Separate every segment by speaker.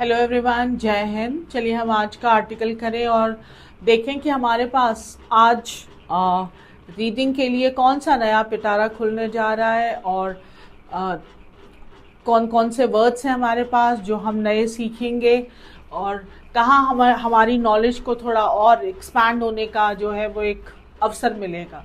Speaker 1: Hello everyone, जय हिंद। चलिए हम आज का आर्टिकल करें और देखें कि हमारे पास आज रीडिंग के लिए कौन सा नया पिटारा खुलने जा रहा है और कौन कौन से वर्ड्स हैं हमारे पास जो हम नए सीखेंगे और कहाँ हमारी नॉलेज को थोड़ा और एक्सपैंड होने का जो है वो एक अवसर मिलेगा।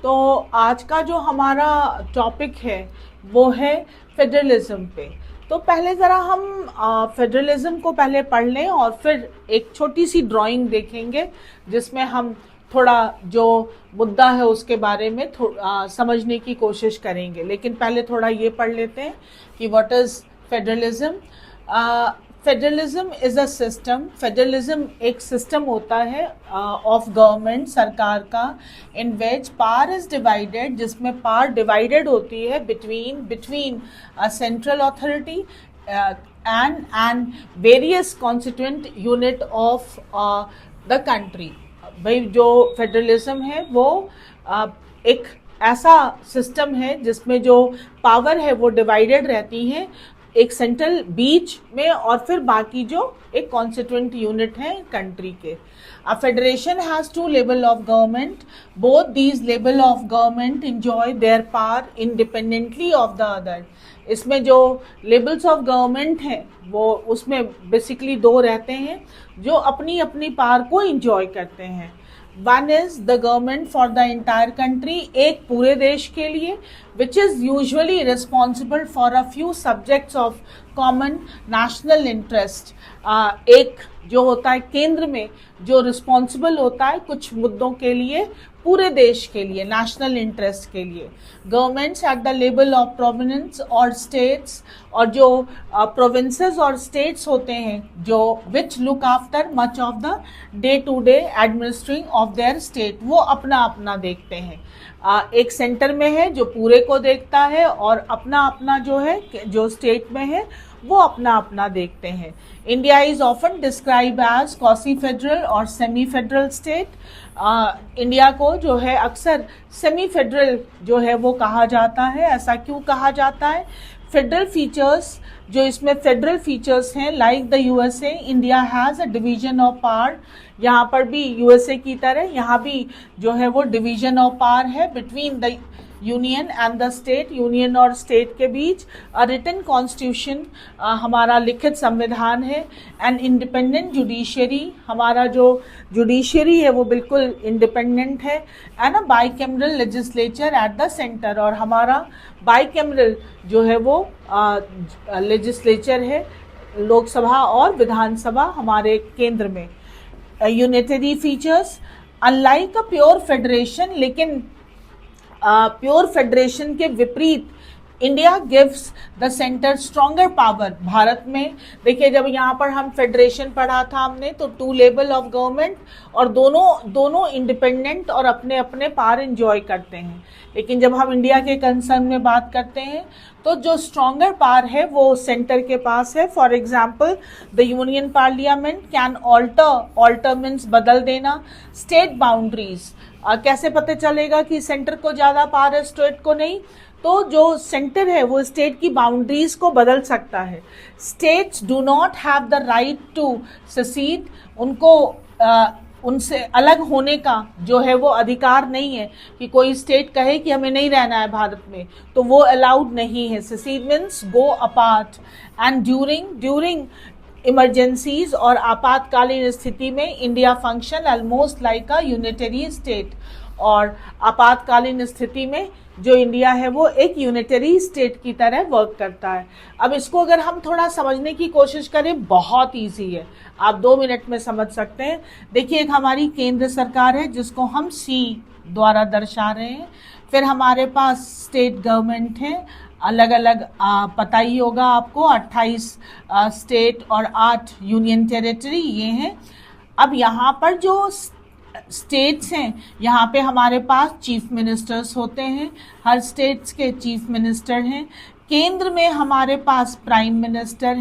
Speaker 1: तो आज का जो हमारा टॉपिक है वो है फेडरलिज्म पे। तो पहले ज़रा हम फेडरलिज्म को पहले पढ़ लें और फिर एक छोटी सी ड्राइंग देखेंगे जिसमें हम थोड़ा जो मुद्दा है उसके बारे में समझने की कोशिश करेंगे। लेकिन पहले थोड़ा ये पढ़ लेते हैं कि what is federalism. Federalism is a system. Federalism एक सिस्टम होता है ऑफ गवर्नमेंट, सरकार का, इन विच पावर इज डिवाइडेड, जिसमें पावर डिवाइडेड होती है between central authority and various constituent unit of the country. भाई जो फेडरलिज्म है वो एक ऐसा सिस्टम है जिसमें जो पावर है वो डिवाइडेड रहती है एक सेंट्रल बीच में और फिर बाकी जो एक कॉन्स्टिट्यूएंट यूनिट है कंट्री के। A federation has two level of government. Both these level of government enjoy their power independently of the other. इसमें जो लेवल्स ऑफ गवर्नमेंट हैं वो उसमें बेसिकली दो रहते हैं जो अपनी अपनी पावर को इंजॉय करते हैं। One is the government for the entire country, एक पूरे देश के लिए, which is usually responsible for a few subjects of common national interest. एक जो होता है केंद्र में जो रिस्पॉन्सिबल होता है कुछ मुद्दों के लिए पूरे देश के लिए, नेशनल इंटरेस्ट के लिए। Governments at the level of province और स्टेट्स, और जो प्रोविंसेस और स्टेट्स होते हैं जो which look after much of the day to day administering of their state, वो अपना अपना देखते हैं। एक सेंटर में है जो पूरे को देखता है और अपना अपना जो है जो स्टेट में है वो अपना अपना देखते हैं। India is often describe as quasi federal और सेमी फेडरल स्टेट। इंडिया को जो है अक्सर सेमी फेडरल जो है वो कहा जाता है। ऐसा क्यों कहा जाता है? फेडरल फीचर्स, जो इसमें फेडरल फीचर्स हैं, like the USA, India has a division of power. यहाँ पर भी यूएसए की तरह यहाँ भी जो है वो डिवीजन ऑफ पावर है between the union and the state, union और स्टेट के बीच। रिटन कॉन्स्टिट्यूशन, हमारा लिखित संविधान है। एंड इंडिपेंडेंट जुडिशरी, हमारा जो जुडिशरी है वो बिल्कुल इंडिपेंडेंट है। And a bicameral legislature at the centre, और हमारा बाईकैमरल जो है वो लेजिस्लेचर है, लोकसभा और विधानसभा हमारे केंद्र में। Unitary features, unlike a pure federation, लेकिन प्योर फेडरेशन के विपरीत India gives the centre stronger power. Bharat में देखिए जब यहाँ पर हम फेडरेशन पढ़ा था हमने तो टू लेवल ऑफ गवर्नमेंट और दोनों इंडिपेंडेंट और अपने अपने पावर एंजॉय करते हैं। लेकिन जब हम इंडिया के कंसर्न में बात करते हैं तो जो स्ट्रॉन्गर पावर है वो सेंटर के पास है। For example the union parliament can alter means बदल देना स्टेट बाउंड्रीज। कैसे पता चलेगा कि सेंटर को ज़्यादा पावर है स्टेट को नहीं? तो जो सेंटर है वो स्टेट की बाउंड्रीज को बदल सकता है। States do not have the right to secede, उनको उनसे अलग होने का जो है वो अधिकार नहीं है कि कोई स्टेट कहे कि हमें नहीं रहना है भारत में, तो वो अलाउड नहीं है। Secede means go apart. And during emergencies और आपातकालीन स्थिति में India function almost like a unitary state, और आपातकालीन स्थिति में जो इंडिया है वो एक यूनिटरी स्टेट की तरह वर्क करता है। अब इसको अगर हम थोड़ा समझने की कोशिश करें, बहुत इजी है, आप 2 मिनट में समझ सकते हैं। देखिए एक हमारी केंद्र सरकार है जिसको हम सी द्वारा दर्शा रहे हैं। फिर हमारे पास स्टेट गवर्नमेंट है, अलग अलग पता ही होगा आपको, 28 स्टेट और 8 यूनियन टेरिटरी ये हैं। अब यहाँ पर जो स्टेट्स हैं यहाँ पे हमारे पास चीफ मिनिस्टर्स होते हैं, हर स्टेट्स के चीफ मिनिस्टर हैं। केंद्र में हमारे पास प्राइम मिनिस्टर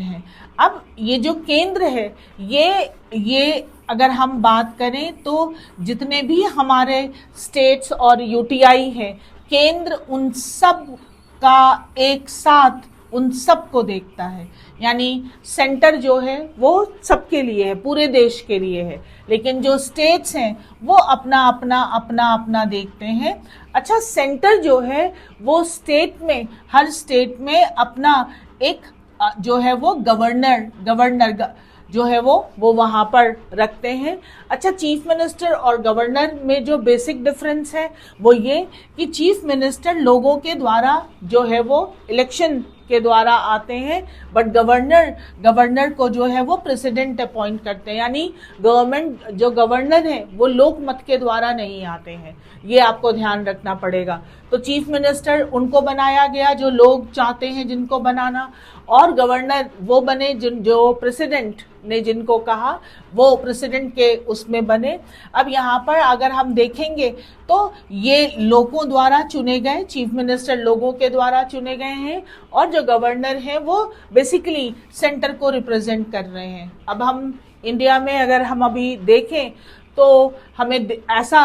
Speaker 1: हैं। अब ये जो केंद्र है ये अगर हम बात करें तो जितने भी हमारे स्टेट्स और यूटीआई हैं, केंद्र उन सब का एक साथ उन सब को देखता है। यानी सेंटर जो है वो सबके लिए है, पूरे देश के लिए है, लेकिन जो स्टेट्स हैं वो अपना अपना अपना अपना देखते हैं। अच्छा, सेंटर जो है वो स्टेट में, हर स्टेट में अपना एक जो है वो गवर्नर जो है वो वहाँ पर रखते हैं। अच्छा, चीफ मिनिस्टर और गवर्नर में जो बेसिक डिफरेंस है वो ये कि चीफ मिनिस्टर लोगों के द्वारा जो है वो इलेक्शन के द्वारा आते हैं, बट गवर्नर को जो है वो प्रेसिडेंट अपॉइंट करते हैं। यानी गवर्नमेंट जो गवर्नर है वो लोक मत के द्वारा नहीं आते हैं, ये आपको ध्यान रखना पड़ेगा। तो चीफ मिनिस्टर उनको बनाया गया जो लोग चाहते हैं जिनको बनाना, और गवर्नर वो बने जो प्रेसिडेंट ने जिनको कहा वो प्रेसिडेंट के उसमें बने। अब यहाँ पर अगर हम देखेंगे तो ये लोगों द्वारा चुने गए, चीफ मिनिस्टर लोगों के द्वारा चुने गए हैं, और जो गवर्नर हैं वो बेसिकली सेंटर को रिप्रेजेंट कर रहे हैं। अब हम इंडिया में अगर हम अभी देखें तो हमें ऐसा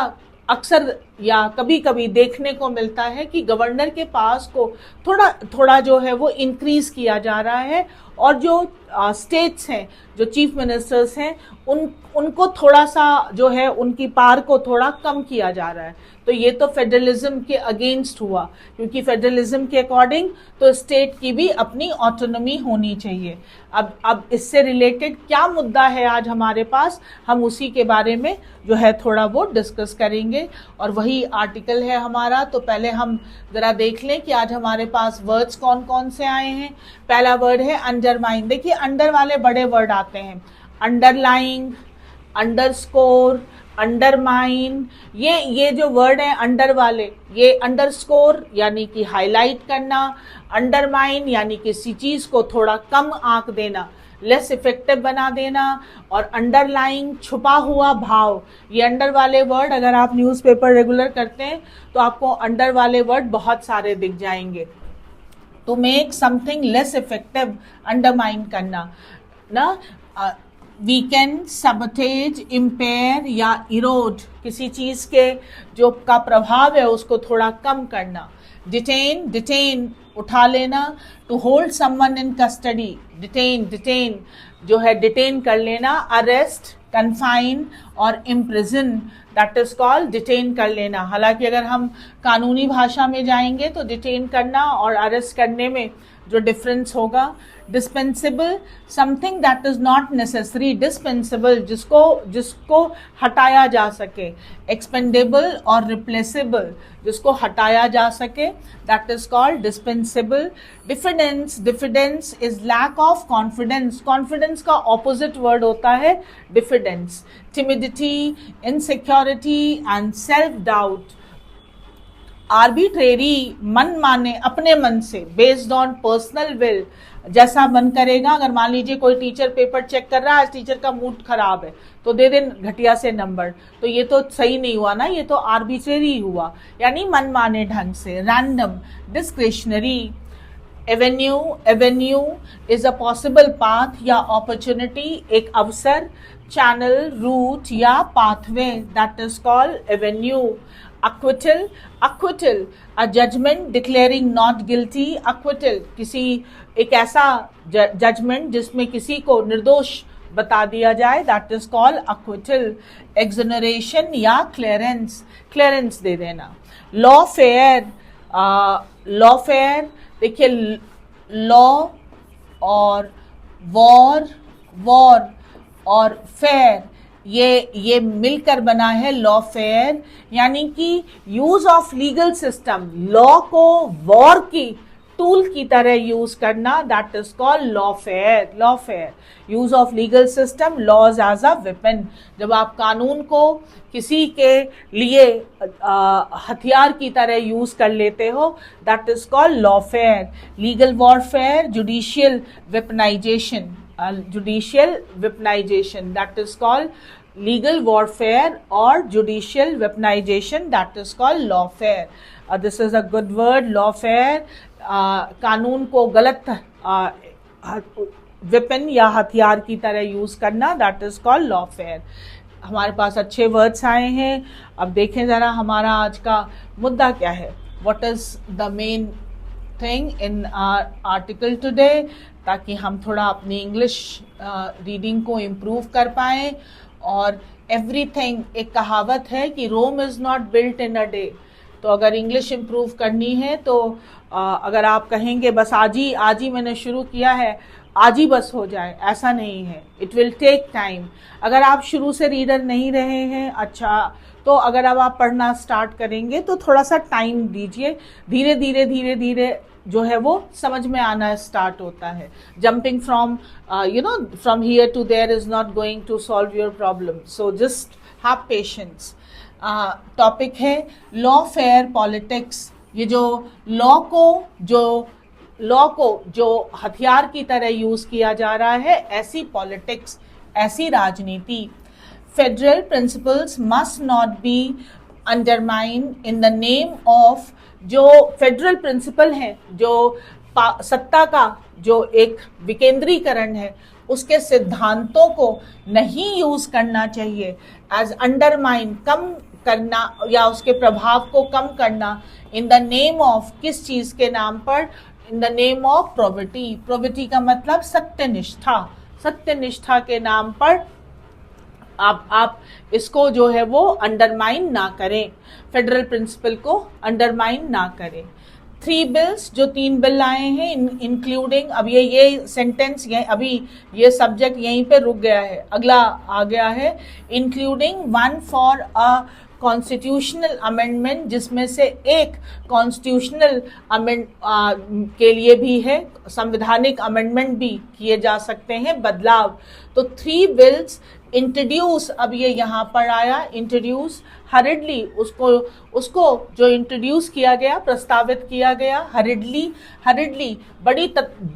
Speaker 1: अक्सर या कभी कभी देखने को मिलता है कि गवर्नर के पास को थोड़ा जो है वो इंक्रीज किया जा रहा है, और जो स्टेट्स हैं, जो चीफ मिनिस्टर्स हैं, उनको थोड़ा सा जो है उनकी पावर को थोड़ा कम किया जा रहा है। तो ये तो फेडरलिज्म के अगेंस्ट हुआ, क्योंकि फेडरलिज्म के अकॉर्डिंग तो स्टेट की भी अपनी ऑटोनॉमी होनी चाहिए। अब इससे रिलेटेड क्या मुद्दा है आज हमारे पास, हम उसी के बारे में जो है थोड़ा वो डिस्कस करेंगे, और वही आर्टिकल है हमारा। तो पहले हम जरा देख लें कि आज हमारे पास वर्ड्स कौन कौन से आए हैं। पहला वर्ड है अंडरमाइन। देखिए, अंडर वाले बड़े वर्ड आते हैं, अंडरलाइंग, अंडरस्कोर, अंडरमाइन। ये जो वर्ड है अंडर वाले, ये अंडरस्कोर यानी कि हाईलाइट करना, अंडरमाइन यानी किसी चीज को थोड़ा कम आंक देना, लेस इफेक्टिव बना देना, और अंडरलाइंग छुपा हुआ भाव। ये अंडर वाले वर्ड अगर आप न्यूज़पेपर रेगुलर करते हैं तो आपको अंडर वाले वर्ड बहुत सारे दिख जाएंगे। तो make something less effective, undermine करना ना, वीकेंड, सबटेज, इम्पेयर या इरोड, किसी चीज के जो का प्रभाव है उसको थोड़ा कम करना। डिटेन उठा लेना, to hold someone in custody, detain जो है डिटेन कर लेना, अरेस्ट, कन्फाइन और imprison, that is called detain कर लेना। हालांकि अगर हम कानूनी भाषा में जाएंगे तो डिटेन करना और अरेस्ट करने में जो डिफरेंस होगा। Dispensable, something that is not necessary, dispensable जिसको हटाया जा सके। एक्सपेंडेबल और रिप्लेसेबल, जिसको हटाया जा सके, that is called dispensable. Diffidence is lack of confidence, confidence का ऑपोजिट वर्ड होता है diffidence. Timidity, insecurity and self doubt. Arbitrary, मन माने, अपने मन से, बेस्ड ऑन पर्सनल विल, जैसा मन करेगा। अगर मान लीजिए कोई टीचर पेपर चेक कर रहा है, आज टीचर का मूड खराब है तो दे दें घटिया से नंबर, तो ये तो सही नहीं हुआ ना, ये तो आर्बिट्रेरी हुआ, यानी मन माने ढंग से। Random, discretionary. Avenue is a possible path या अपॉर्चुनिटी, एक अवसर। चैनल, रूट या pathway, that is called Avenue. acquittal, a judgment declaring not guilty। acquittal किसी एक ऐसा जजमेंट जिसमें किसी को निर्दोष बता दिया जाए, that is called acquittal। exoneration या क्लेरेंस दे देना। लॉफेयर, देखिए लॉ और वॉर और फेयर, ये मिलकर बना है लॉफेयर, यानी कि use of legal system, law को वॉर की टूल की तरह यूज करना, that is called lawfare. Use of legal system, laws as a weapon, जब आप कानून को किसी के लिए हथियार की तरह यूज कर लेते हो, that is called Lawfare. Legal warfare, judicial weaponisation, that is called legal warfare or judicial weaponization, that is called lawfare। This is a good word, lawfare। कानून को गलत वेपन या हथियार की तरह यूज करना, दैट इज कॉल्ड लॉफेयर। हमारे पास अच्छे वर्ड्स आए हैं। अब देखें जरा हमारा आज का मुद्दा क्या है, what is the main thing in article today, ताकि हम थोड़ा अपनी इंग्लिश रीडिंग को इम्प्रूव कर पाएँ। और एवरीथिंग, एक कहावत है कि Rome is not built in a day. तो अगर इंग्लिश इम्प्रूव करनी है तो अगर आप कहेंगे बस आज ही मैंने शुरू किया है, आज ही बस हो जाए, ऐसा नहीं है। It will take time. अगर आप शुरू से रीडर नहीं रहे हैं, अच्छा, तो अगर अब आप पढ़ना स्टार्ट करेंगे तो थोड़ा सा टाइम दीजिए। धीरे धीरे जो है वो समझ में आना स्टार्ट होता है। Jumping from from here to there is not going to solve your problem, so just have patience. Topic है लॉ फेयर पॉलिटिक्स। ये जो लॉ को जो हथियार की तरह यूज किया जा रहा है, ऐसी पॉलिटिक्स, ऐसी राजनीति। Federal principles must not be undermine in the name of, जो फेडरल प्रिंसिपल है, जो सत्ता का जो एक विकेंद्रीकरण है, उसके सिद्धांतों को नहीं यूज करना चाहिए एज अंडरमाइन, कम करना या उसके प्रभाव को कम करना इन द नेम ऑफ, किस चीज के नाम पर? In the name of probity. Probity का मतलब सत्यनिष्ठा। सत्यनिष्ठा के नाम पर आप इसको जो है वो अंडरमाइन ना करें, फेडरल प्रिंसिपल को अंडरमाइन ना करें। 3 बिल्स, जो 3 बिल आए हैं, इंक्लूडिंग, अब ये सेंटेंस, ये सब्जेक्ट यहीं पे रुक गया है, अगला आ गया है, including 1 for a constitutional amendment, जिसमें से एक कॉन्स्टिट्यूशनल अमेंड के लिए भी है, संवैधानिक अमेंडमेंट भी किए जा सकते हैं, बदलाव। तो 3 बिल्स इंट्रोड्यूस, अब ये यहाँ पर आया इंट्रोड्यूस, हरिडली, उसको जो इंट्रोड्यूस किया गया, प्रस्तावित किया गया, हरिडली बड़ी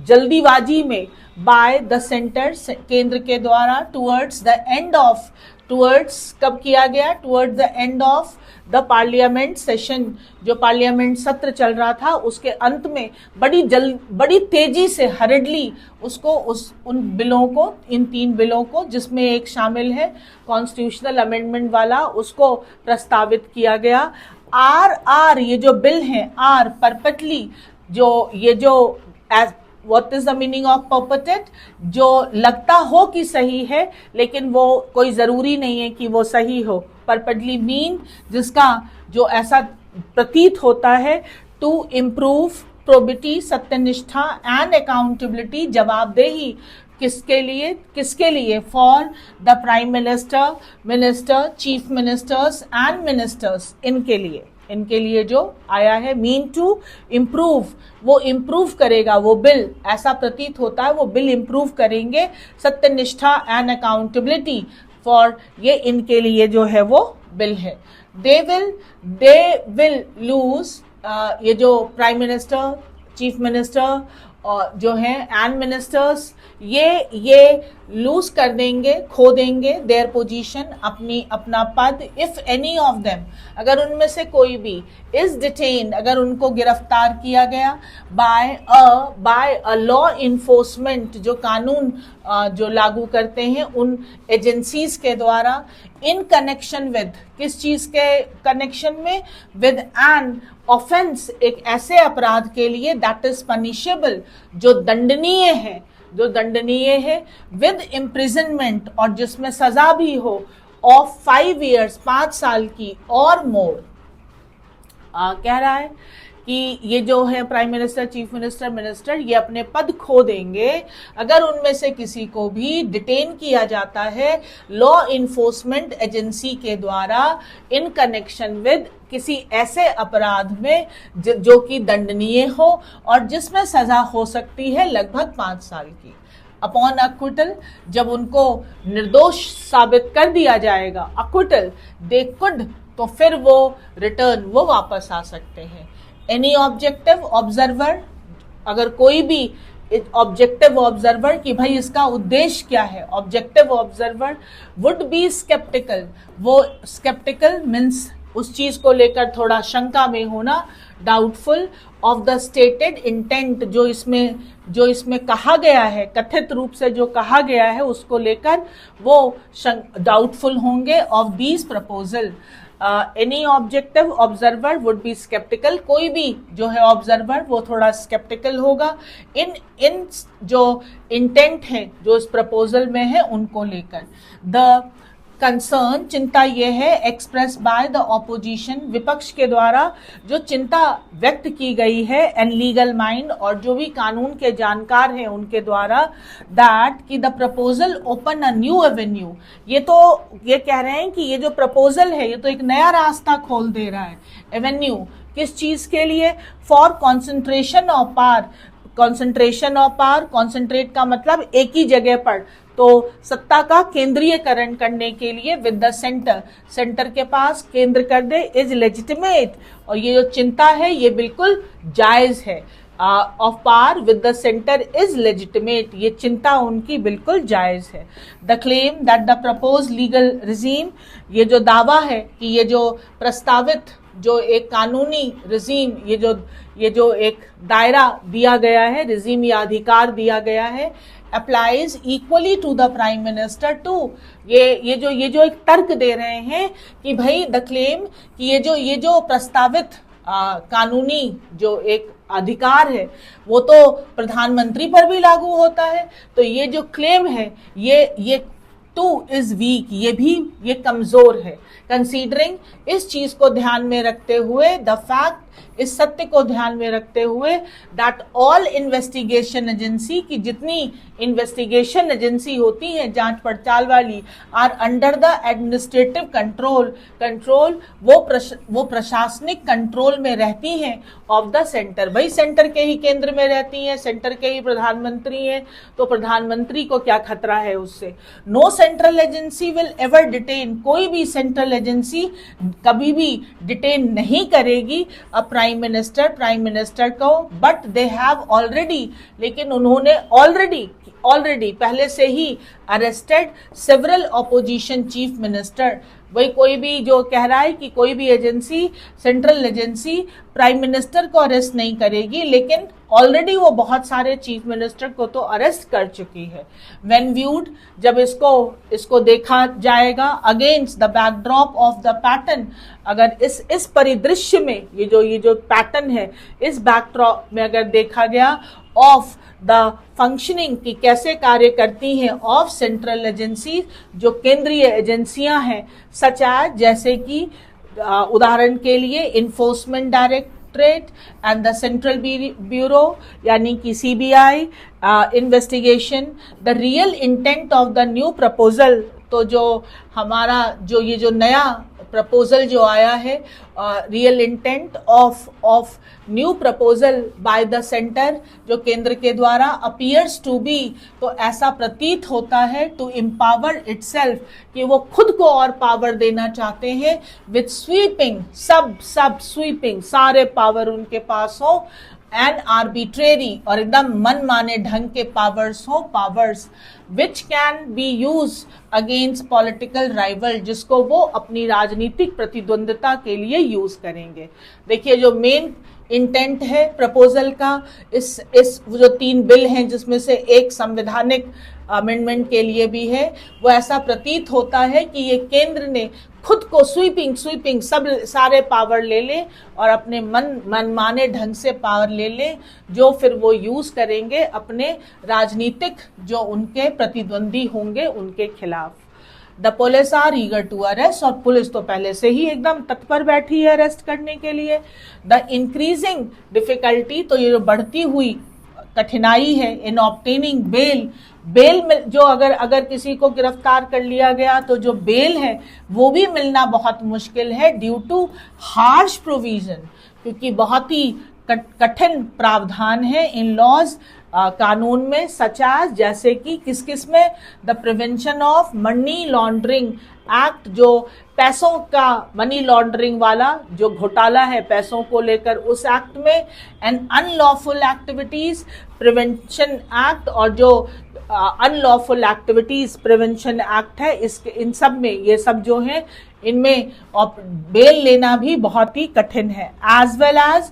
Speaker 1: जल्दीबाजी में, बाय द सेंटर, केंद्र के द्वारा, towards the end of, towards कब किया गया? Towards the end of the parliament session, जो पार्लियामेंट सत्र चल रहा था उसके अंत में बड़ी तेजी से, हरिडली उसको उन बिलों को, इन 3 बिलों को, जिसमें एक शामिल है कॉन्स्टिट्यूशनल अमेंडमेंट वाला, उसको प्रस्तावित किया गया। आर ये जो बिल हैं, आर परपेटली, जो what is the meaning of perpetrated? जो लगता हो कि सही है लेकिन वो कोई जरूरी नहीं है कि वो सही हो। परपेटली मीन जिसका जो ऐसा प्रतीत होता है, टू इम्प्रूव प्रोबिटी, सत्यनिष्ठा, एंड अकाउंटेबिलिटी, जवाबदेही। किसके लिए? For the prime minister, chief ministers and ministers, इनके लिए जो आया है। मीन टू इम्प्रूव, वो इम्प्रूव करेगा, वो बिल, ऐसा प्रतीत होता है वो बिल इम्प्रूव करेंगे सत्यनिष्ठा एंड अकाउंटेबिलिटी फॉर, ये इनके लिए जो है वो बिल है। दे विल लूज, ये जो प्राइम मिनिस्टर, चीफ मिनिस्टर और जो है एंड मिनिस्टर्स, ये लूज कर देंगे, खो देंगे देयर पोजीशन, अपना पद, इफ एनी ऑफ देम, अगर उनमें से कोई भी, इज डिटेन्ड, अगर उनको गिरफ्तार किया गया, बाय अ लॉ इन्फोर्समेंट, जो कानून जो लागू करते हैं उन एजेंसीज के द्वारा, इन कनेक्शन विद, किस चीज के कनेक्शन में? विद एन ऑफेंस, एक ऐसे अपराध के लिए, दैट इज पनिशेबल, जो दंडनीय है, विद इम्प्रिजनमेंट, और जिसमें सजा भी हो, ऑफ 5 years, 5 साल की, और मोर। कह रहा है कि ये जो है प्राइम मिनिस्टर, चीफ मिनिस्टर, ये अपने पद खो देंगे अगर उनमें से किसी को भी डिटेन किया जाता है लॉ इन्फोर्समेंट एजेंसी के द्वारा, इन कनेक्शन विद, किसी ऐसे अपराध में जो कि दंडनीय हो और जिसमें सजा हो सकती है लगभग 5 साल की। अपॉन अक्विटल, जब उनको निर्दोष साबित कर दिया जाएगा, अक्विटल, दे कुड, तो फिर वो रिटर्न, वो वापस आ सकते हैं। एनी ऑब्जेक्टिव ऑब्जर्वर, अगर कोई भी ऑब्जेक्टिव ऑब्जर्वर कि भाई इसका उद्देश्य क्या है, objective observer would be sceptical, वो स्केप्टिकल मीन्स उस चीज को लेकर थोड़ा शंका में होना, doubtful of the stated intent, जो इसमें कहा गया है, कथित रूप से जो कहा गया है उसको लेकर वो डाउटफुल होंगे, of these proposal, any objective observer would be sceptical, कोई भी जो है ऑब्जर्वर वो थोड़ा स्केप्टिकल होगा इन जो इंटेंट है जो इस प्रपोजल में है उनको लेकर। द कंसर्न, चिंता ये है, एक्सप्रेस बाय द ऑपोजिशन, विपक्ष के द्वारा जो चिंता व्यक्त की गई है, एंड लीगल माइंड, और जो भी कानून के जानकार हैं उनके द्वारा, दैट कि the proposal open a new Avenue, ये कह रहे हैं कि ये जो प्रपोजल है ये तो एक नया रास्ता खोल दे रहा है। एवेन्यू किस चीज के लिए? For concentration of power, concentration of power, concentrate का मतलब एक ही जगह पर, तो सत्ता का केंद्रीयकरण करने के लिए, विद द सेंटर, सेंटर के पास केंद्र कर दे, इज लेजिटिमेट, और ये जो चिंता है ये बिल्कुल जायज है। Of power with the centre is legitimate, ये चिंता उनकी बिल्कुल जायज है। The claim that the propose legal regime, ये जो दावा है कि ये जो प्रस्तावित जो एक कानूनी रिजीम, ये जो एक दायरा दिया गया है, रिजीम या अधिकार दिया गया है, applies equally to the prime minister too, ये जो एक तर्क दे रहे हैं कि भाई द क्लेम कि ये जो प्रस्तावित कानूनी जो एक अधिकार है वो तो प्रधानमंत्री पर भी लागू होता है, तो ये जो क्लेम है ये टू इज वीक, ये कमजोर है। कंसीडरिंग, इस चीज को ध्यान में रखते हुए, द फैक्ट, इस सत्य को ध्यान में रखते हुए, दैट ऑल इन्वेस्टिगेशन एजेंसी, की जितनी इन्वेस्टिगेशन एजेंसी होती है जांच पड़ताल वाली, are under the administrative control, वो प्रशासनिक कंट्रोल में रहती हैं ऑफ द सेंटर, भाई सेंटर के ही केंद्र में रहती हैं, सेंटर के ही प्रधानमंत्री हैं, तो प्रधानमंत्री को क्या खतरा है उससे। No central agency will ever detain, कोई भी सेंट्रल एजेंसी कभी भी डिटेन नहीं करेगी अ प्राइम मिनिस्टर को, बट दे हैव ऑलरेडी, लेकिन उन्होंने ऑलरेडी पहले से ही arrested several opposition chief minister. वही कोई भी जो कह रहा है कि कोई भी agency, central agency prime minister को अरेस्ट नहीं करेगी, लेकिन ऑलरेडी वो बहुत सारे चीफ मिनिस्टर को तो अरेस्ट कर चुकी है। व्हेन व्यूड, जब इसको देखा जाएगा, against the backdrop of the pattern, अगर इस परिदृश्य में ये जो पैटर्न है, इस बैकड्रॉप में अगर देखा गया, ऑफ द फंक्शनिंग की कैसे कार्य करती हैं, ऑफ सेंट्रल एजेंसी, जो केंद्रीय एजेंसियां हैं, सच एज, जैसे कि उदाहरण के लिए enforcement directorate and the central bureau, यानी कि CBI investigation, the real intent of the new proposal, तो जो हमारा ये जो नया प्रपोजल जो आया है, real intent of new proposal by the centre, जो केंद्र के द्वारा, अपीयर्स टू बी, तो ऐसा प्रतीत होता है, टू एम्पावर इटसेल्फ, कि वो खुद को और पावर देना चाहते हैं, विथ स्वीपिंग, सब स्वीपिंग, सारे पावर उनके पास हो, एंड आर्बिट्रेरी, और एकदम मनमाने ढंग के powers which can be use against political rival, जिसको वो अपनी राजनीतिक प्रतिद्वंद्विता के लिए यूज करेंगे। देखिए जो मेन इंटेंट है प्रपोजल का, इस जो 3 बिल हैं जिसमें से एक संवैधानिक अमेंडमेंट के लिए भी है, वो ऐसा प्रतीत होता है कि ये केंद्र ने खुद को स्वीपिंग सब सारे पावर ले ले और अपने मनमाने ढंग से पावर ले ले, जो फिर वो यूज करेंगे अपने राजनीतिक जो उनके प्रतिद्वंदी होंगे उनके खिलाफ। The police are eager to arrest, और पुलिस तो पहले से ही एकदम तत्पर बैठी है अरेस्ट करने के लिए। द इंक्रीजिंग डिफिकल्टी, तो ये जो बढ़ती हुई कठिनाई है इन ऑब्टेनिंग बेल में, जो अगर किसी को गिरफ्तार कर लिया गया तो जो बेल है वो भी मिलना बहुत मुश्किल है, ड्यू टू हार्श प्रोविजन, क्योंकि बहुत ही कठिन प्रावधान है इन लॉज, कानून में, सच एज, जैसे कि किस में, the prevention of money laundering act, जो पैसों का मनी लॉन्ड्रिंग वाला जो घोटाला है पैसों को लेकर, उस एक्ट में, and unlawful activities prevention act, और जो अनलॉफुल एक्टिविटीज प्रिवेंशन एक्ट है, इन सब में, ये सब जो है इनमें बेल लेना भी बहुत ही कठिन है। As well as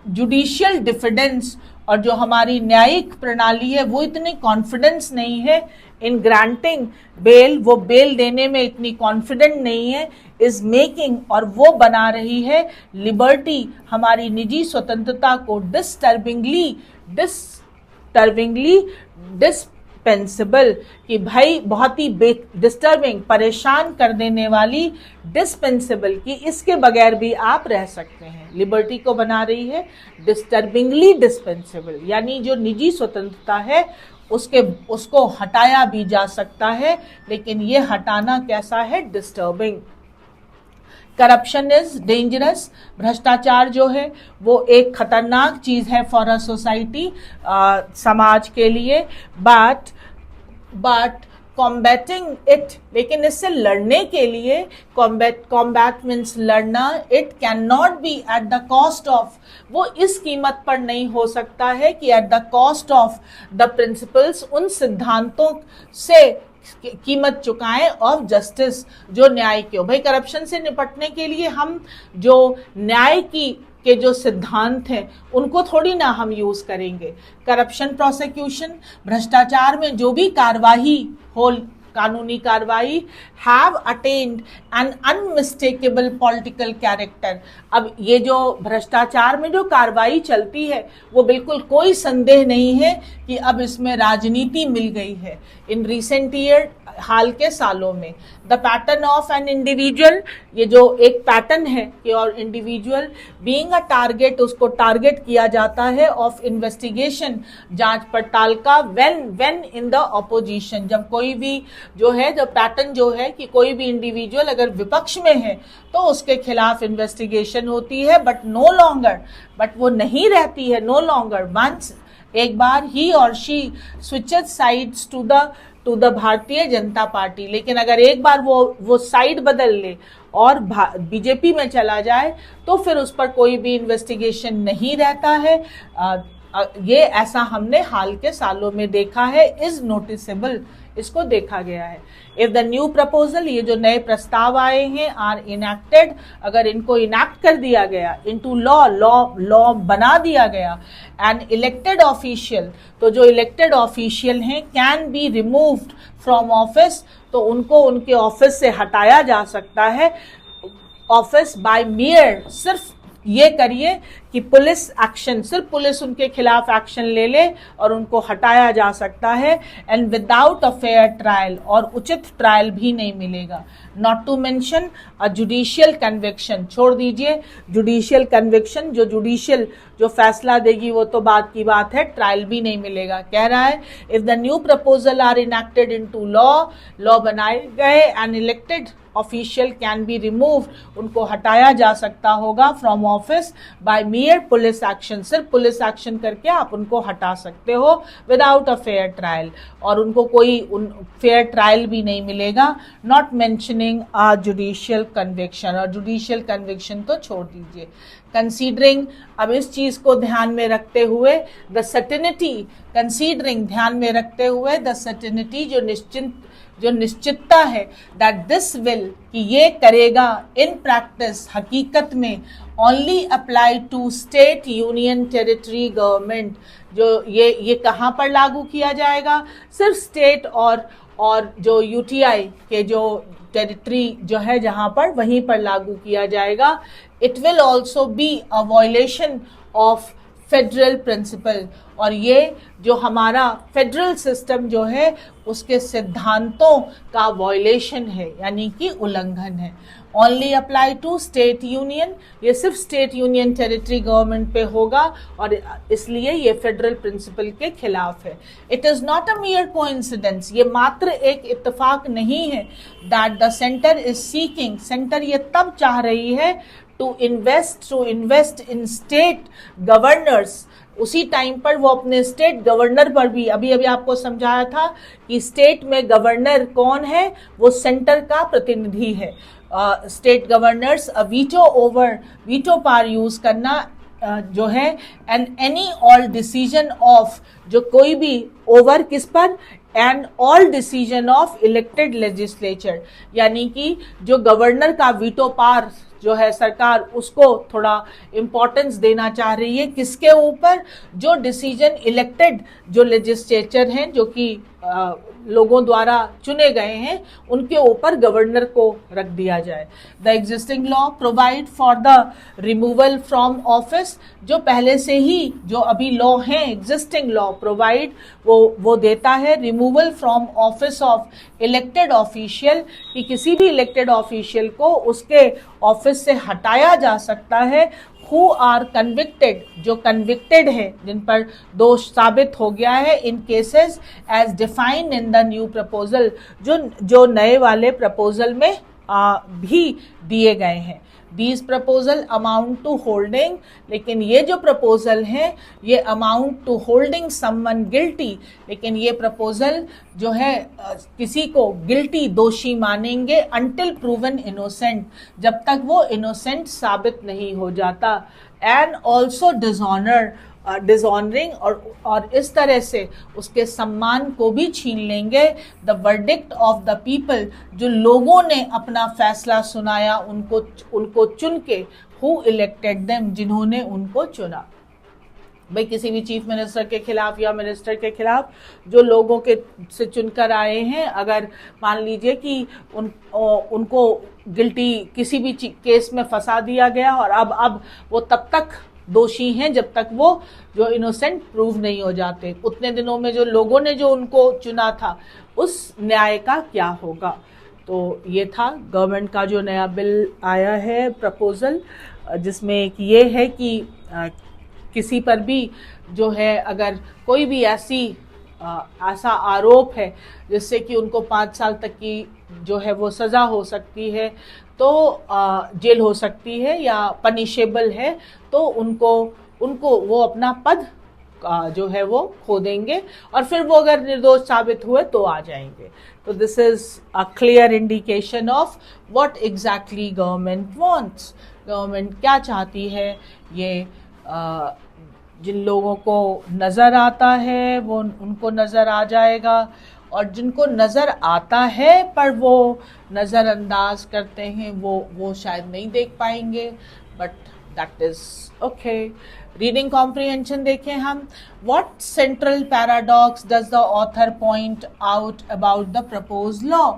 Speaker 1: judicial diffidence और जो हमारी न्यायिक प्रणाली है वो इतनी कॉन्फिडेंस नहीं है इन ग्रांटिंग बेल, वो बेल देने में इतनी कॉन्फिडेंट नहीं है, इज मेकिंग, और वो बना रही है लिबर्टी, हमारी निजी स्वतंत्रता को डिस्टर्बिंगली डिस्पेंसिबल, कि भाई बहुत ही डिस्टर्बिंग, परेशान कर देने वाली, डिस्पेंसिबल, कि इसके बगैर भी आप रह सकते हैं। लिबर्टी को बना रही है डिस्टर्बिंगली डिस्पेंसिबल, यानी जो निजी स्वतंत्रता है उसको हटाया भी जा सकता है, लेकिन ये हटाना कैसा है? डिस्टर्बिंग। करप्शन इज डेंजरस, भ्रष्टाचार जो है वो एक खतरनाक चीज है फॉर अ सोसाइटी, समाज के लिए, बट कॉम्बैटिंग इट, लेकिन इससे लड़ने के लिए, कॉम्बैट मीन्स लड़ना, it can not be at the cost of, वो इस कीमत पर नहीं हो सकता है कि at the cost of the principles, उन सिद्धांतों से कीमत चुकाएं ऑफ जस्टिस, जो न्याय के हो। भाई करप्शन से निपटने के लिए हम जो न्याय के जो सिद्धांत हैं उनको थोड़ी ना हम यूज करेंगे। करप्शन प्रोसिक्यूशन, भ्रष्टाचार में जो भी कार्रवाई हो, कानूनी कार्रवाई, have attained an unmistakable political character. अब ये जो भ्रष्टाचार में जो कार्रवाई चलती है वो बिल्कुल कोई संदेह नहीं है कि अब इसमें राजनीति मिल गई है। इन रिसेंट ईयर, हाल के सालों में, the pattern of an individual, ये जो एक पैटर्न है कि और इंडिविजुअल बीइंग अ टारगेट, उसको टारगेट किया जाता है ऑफ इन्वेस्टिगेशन, जांच पड़ताल का, व्हेन इन द ऑपोजिशन, जब कोई भी जो है, जो पैटर्न जो है कि कोई भी इंडिविजुअल अगर विपक्ष में है तो उसके खिलाफ इन्वेस्टिगेशन होती है, बट वो नहीं रहती है नो लॉन्गर, वंस एक बार ही और she switches sides to the Bharatiya Janata party, लेकिन अगर एक बार वो साइड बदल ले और बीजेपी में चला जाए तो फिर उस पर कोई भी इन्वेस्टिगेशन नहीं रहता है। ये ऐसा हमने हाल के सालों में देखा है, इज नोटिसेबल, इसको देखा गया है। इफ द न्यू प्रपोजल, ये जो नए प्रस्ताव आए हैं, आर इनैक्टेड, अगर इनको इनैक्ट कर दिया गया, इनटू लॉ बना दिया गया, एंड इलेक्टेड ऑफिशियल, तो जो इलेक्टेड ऑफिशियल हैं, can be removed from office, तो उनको उनके ऑफिस से हटाया जा सकता है, ऑफिस बाय मियर, सिर्फ ये करिए कि पुलिस एक्शन, सिर्फ पुलिस उनके खिलाफ एक्शन ले ले और उनको हटाया जा सकता है, and without a fair trial, और उचित ट्रायल भी नहीं मिलेगा। Not to mention a judicial conviction, छोड़ दीजिए जुडिशियल कन्विक्शन, जो फैसला देगी वो तो बात की बात है, ट्रायल भी नहीं मिलेगा। कह रहा है if the new proposal are enacted into law बनाए गए, and elected official can be removed, उनको हटाया जा सकता होगा from office by mere police action, सिर्फ पुलिस एक्शन करके आप उनको हटा सकते हो विदाउट अ फेयर ट्रायल, और उनको कोई फेयर ट्रायल भी नहीं मिलेगा। Not mentioning a judicial conviction, और जुडिशियल कन्विक्शन तो छोड़ दीजिए। कंसीडरिंग, अब इस चीज को ध्यान में रखते हुए, द सर्टेनिटी, कंसीडरिंग ध्यान में रखते हुए, द सर्टेनिटी जो निश्चितता है, दैट दिस विल, कि ये करेगा, इन प्रैक्टिस, हकीकत में, only apply to state union territory government, जो ये कहाँ पर लागू किया जाएगा? सिर्फ स्टेट और जो यूटीआई के जो टेरिटरी जो है जहाँ पर, वहीं पर लागू किया जाएगा। It will also be a violation of federal principle, और ये जो हमारा फेडरल सिस्टम जो है उसके सिद्धांतों का वायलेशन है, यानी कि उल्लंघन है। Only apply to state union, ये सिर्फ स्टेट यूनियन टेरिटरी गवर्नमेंट पे होगा, और इसलिए ये फेडरल प्रिंसिपल के खिलाफ है। It is not a mere coincidence, ये मात्र एक इत्तेफाक नहीं है, that the centre is seeking, centre ये तब चाह रही है to invest in state governors, उसी टाइम पर वो अपने स्टेट गवर्नर पर भी, अभी आपको समझाया था कि स्टेट में गवर्नर कौन है, वो सेंटर का प्रतिनिधि है। State governors veto power use करना जो है, and any all decision of, जो कोई भी ओवर किस पर, and all decision of elected legislature, यानी कि जो गवर्नर का वीटो पावर जो है सरकार उसको थोड़ा इम्पोर्टेंस देना चाह रही है। किसके ऊपर? जो डिसीजन इलेक्टेड जो लेजिस्लेचर हैं, जो कि लोगों द्वारा चुने गए हैं, उनके ऊपर गवर्नर को रख दिया जाए। The existing law provide for the removal from office, जो पहले से ही जो अभी लॉ हैं, एग्जिस्टिंग लॉ प्रोवाइड वो देता है removal from office of elected official, कि किसी भी इलेक्टेड ऑफिशियल को उसके ऑफिस से हटाया जा सकता है हु आर कन्विक्टेड, जो कन्विक्टेड है, जिन पर दोष साबित हो गया है, in cases as defined in the new proposal, जो नए वाले प्रपोजल में भी दिए गए हैं। These proposal amount to holding, लेकिन ये जो प्रपोजल हैं ये amount to holding someone guilty, लेकिन ये प्रपोजल जो है किसी को गिल्टी, दोषी मानेंगे अंटिल प्रूवन इनोसेंट, जब तक वो इनोसेंट साबित नहीं हो जाता। एंड ऑल्सो डिसऑनरिंग, और इस तरह से उसके सम्मान को भी छीन लेंगे। The verdict of the people, जो लोगों ने अपना फैसला सुनाया उनको चुन के, हु इलेक्टेड देम, जिन्होंने उनको चुना। भाई किसी भी चीफ मिनिस्टर के खिलाफ या मिनिस्टर के खिलाफ जो लोगों के से चुनकर आए हैं, अगर मान लीजिए कि उनको गिल्टी किसी भी केस में फंसा दिया गया और अब वो तब तक दोषी हैं जब तक वो जो इनोसेंट प्रूव नहीं हो जाते, उतने दिनों में जो लोगों ने जो उनको चुना था उस न्याय का क्या होगा। तो ये था गवर्नमेंट का जो नया बिल आया है प्रपोजल, जिसमें एक ये है कि किसी पर भी जो है अगर कोई भी ऐसा आरोप है जिससे कि उनको 5 साल तक की जो है वो सज़ा हो सकती है, तो जेल हो सकती है या पनिशेबल है, तो उनको वो अपना पद जो है वो खो देंगे, और फिर वो अगर निर्दोष साबित हुए तो आ जाएंगे। तो this is a clear indication of what exactly government wants. Government क्या चाहती है, ये जिन लोगों को नज़र आता है वो उनको नज़र आ जाएगा, और जिनको नज़र आता है पर वो नज़रअंदाज करते हैं वो शायद नहीं देख पाएंगे, but that is okay. Reading comprehension देखें हम। What central paradox does the author point out about the proposed law.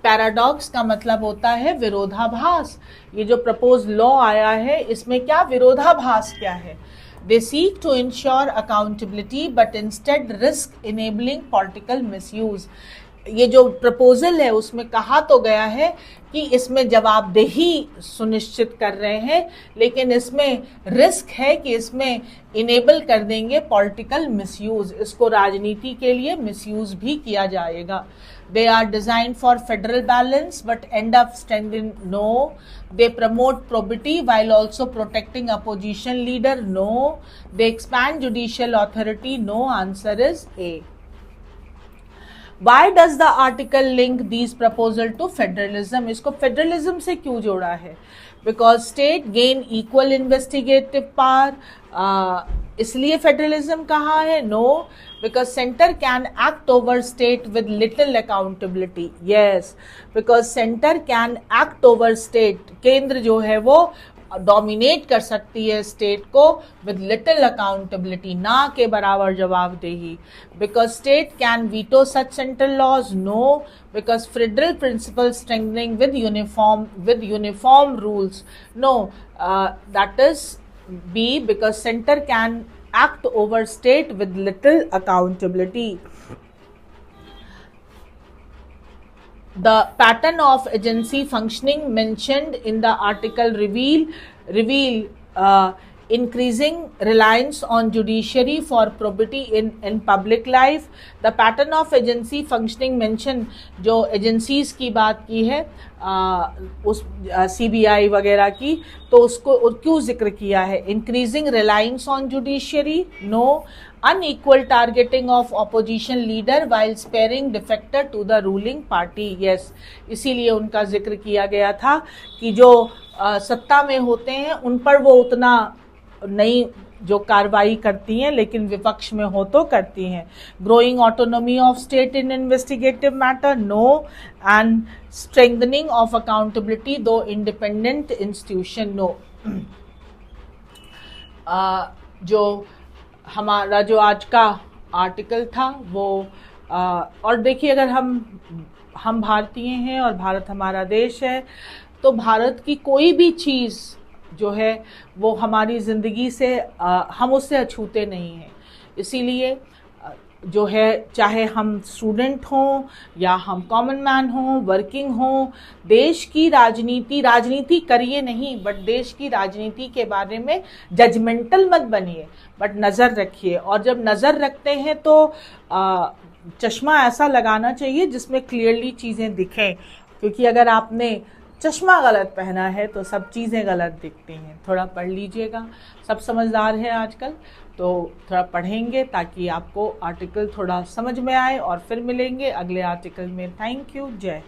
Speaker 1: Paradox का मतलब होता है विरोधाभास। ये जो प्रपोज लॉ आया है इसमें क्या विरोधाभास क्या है? They seek to ensure accountability but instead risk enabling political misuse. ये जो प्रपोजल है उसमें कहा तो गया है कि इसमें जवाबदेही सुनिश्चित कर रहे हैं, लेकिन इसमें रिस्क है कि इसमें इनेबल कर देंगे पॉलिटिकल मिसयूज, इसको राजनीति के लिए मिसयूज भी किया जाएगा। They are designed for federal balance but end up strengthening, no. They promote probity while also protecting opposition leader, no. They expand judicial authority, no. Answer is A. Why does the article link these proposal to federalism? इसको federalism से क्यों जोड़ा है? Because state gain equal investigative power, इसलिए federalism कहा है? No. Because center can act over state with little accountability. Yes, because center can act over state. केंद्र जो है वो डोमिनेट कर सकती है स्टेट को विद लिटिल अकाउंटेबिलिटी, ना के बराबर जवाबदेही। Because state can veto such central laws, no. Because federal principle strengthening with uniform rules, no. That is be, because centre can act over state with little accountability. The pattern of agency functioning mentioned in the article reveal increasing reliance on judiciary for probity in public life. The pattern of agency functioning mention, जो agencies की बात की है उस CBI वगैरह की, तो उसको क्यों जिक्र किया है? Increasing reliance on judiciary, no. Unequal targeting of opposition leader while sparing defector to the ruling party, yes. इसीलिए उनका जिक्र किया गया था कि जो सत्ता में होते हैं उन पर वो उतना नहीं जो कार्रवाई करती हैं, लेकिन विपक्ष में हो तो करती हैं। Growing autonomy of state in investigative matter, no. And strengthening of accountability दो इंडिपेंडेंट इंस्टीट्यूशन, नो। जो हमारा जो आज का आर्टिकल था वो और देखिए, अगर हम भारतीय हैं और भारत हमारा देश है, तो भारत की कोई भी चीज़ जो है वो हमारी ज़िंदगी से हम उससे अछूते नहीं हैं। इसीलिए जो है, चाहे हम स्टूडेंट हों या हम कॉमन मैन हों, वर्किंग हों, देश की राजनीति करिए नहीं, बट देश की राजनीति के बारे में जजमेंटल मत बनिए, बट नज़र रखिए। और जब नज़र रखते हैं तो चश्मा ऐसा लगाना चाहिए जिसमें क्लियरली चीज़ें दिखें, क्योंकि अगर आपने चश्मा गलत पहना है तो सब चीज़ें गलत दिखती हैं। थोड़ा पढ़ लीजिएगा, सब समझदार हैं आजकल, तो थोड़ा पढ़ेंगे ताकि आपको आर्टिकल थोड़ा समझ में आए। और फिर मिलेंगे अगले आर्टिकल में। Thank you. जय